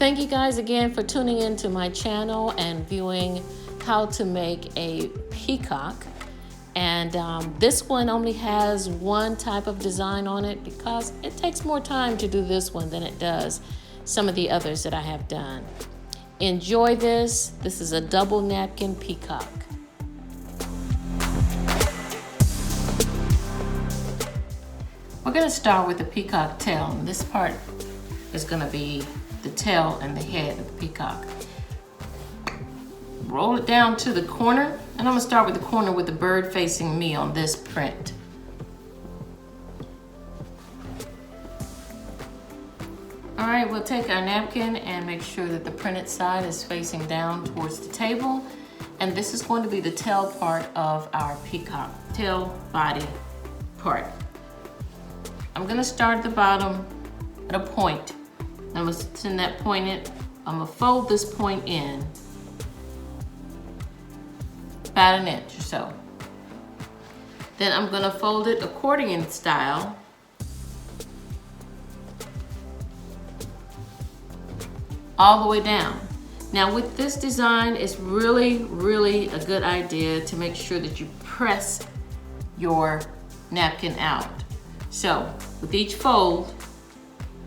Thank you guys again for tuning into my channel and viewing how to make a peacock. And this one only has one type of design on it because it takes more time to do this one than it does some of the others that I have done. Enjoy this. This is a double napkin peacock. We're going to start with the peacock tail. And this part is going to be the tail and the head of the peacock. Roll it down to the corner, and I'm going to start with the corner with the bird facing me on this print. All right, we'll take our napkin and make sure that the printed side is facing down towards the table. And this is going to be the tail part of our peacock, tail body part. I'm going to start at the bottom at a point. I'm going to send that point in. I'm going to fold this point in about an inch or so. Then I'm going to fold it accordion style all the way down. Now with this design, it's really a good idea to make sure that you press your napkin out. So with each fold,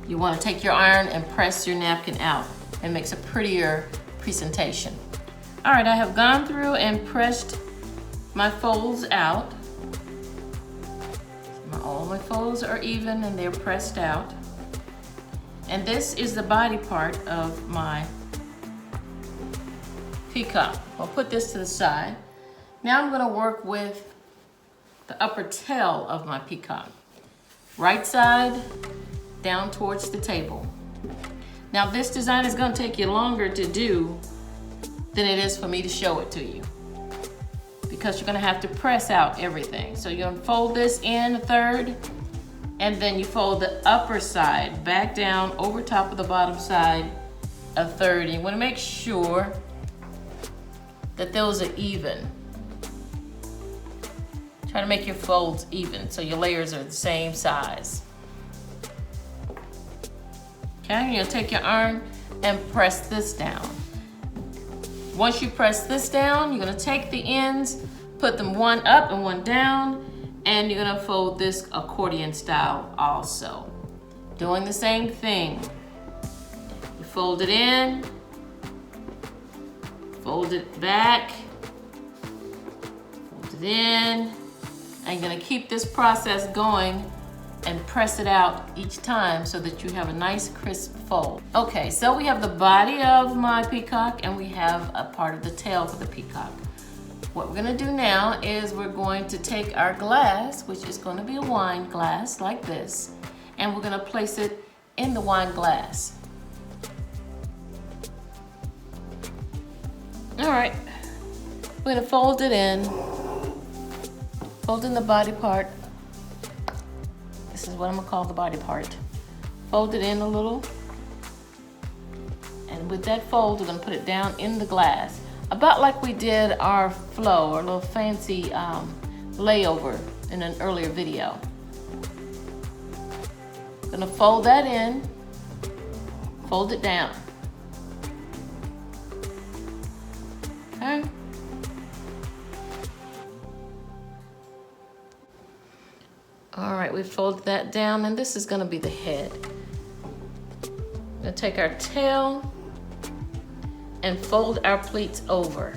you want to take your iron and press your napkin out. It makes a prettier presentation. All right, I have gone through and pressed my folds out. All my folds are even and they're pressed out. And this is the body part of my peacock. I'll put this to the side. Now I'm going to work with the upper tail of my peacock. Right side down towards the table. Now this design is going to take you longer to do than it is for me to show it to you, because you're going to have to press out everything. So you're going to fold this in a third, and then you fold the upper side back down over top of the bottom side a third. You want to make sure that those are even. Try to make your folds even so your layers are the same size. Okay, you're gonna take your iron and press this down. Once you press this down, you're gonna take the ends, put them one up and one down, and you're gonna fold this accordion style also. Doing the same thing. You fold it in, fold it back, fold it in, and you're gonna keep this process going and press it out each time so that you have a nice crisp fold. Okay, so we have the body of my peacock and we have a part of the tail for the peacock. What we're gonna do now is we're going to take our glass, which is gonna be a wine glass like this, and we're gonna place it in the wine glass. All right, we're gonna fold it in, fold in the body part. This is what I'm gonna call the body part. Fold it in a little. And with that fold, we're gonna put it down in the glass. About like we did our flow, or a little fancy layover in an earlier video. Gonna fold that in, fold it down. Okay. All right, we folded that down, and this is gonna be the head. We're gonna take our tail and fold our pleats over.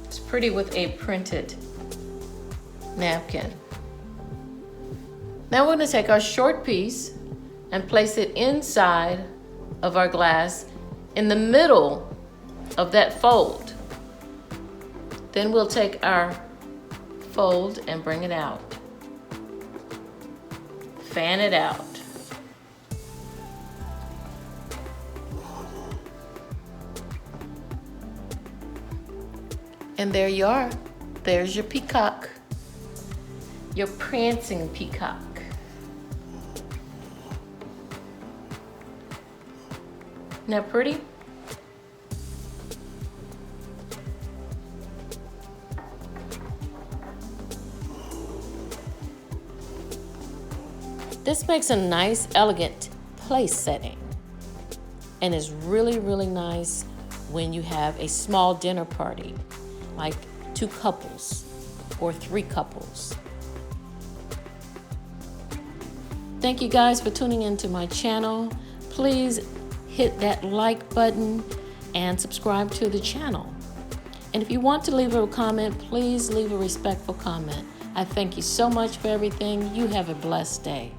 It's pretty with a printed napkin. Now we're going to take our short piece and place it inside of our glass in the middle of that fold. Then we'll take our fold and bring it out. Fan it out. And there you are. There's your peacock. Your prancing peacock. Isn't that pretty? This makes a nice, elegant place setting and is really, really nice when you have a small dinner party, like 2 couples or 3 couples. Thank you guys for tuning into my channel. Please hit that like button and subscribe to the channel. And if you want to leave a comment, please leave a respectful comment. I thank you so much for everything. You have a blessed day.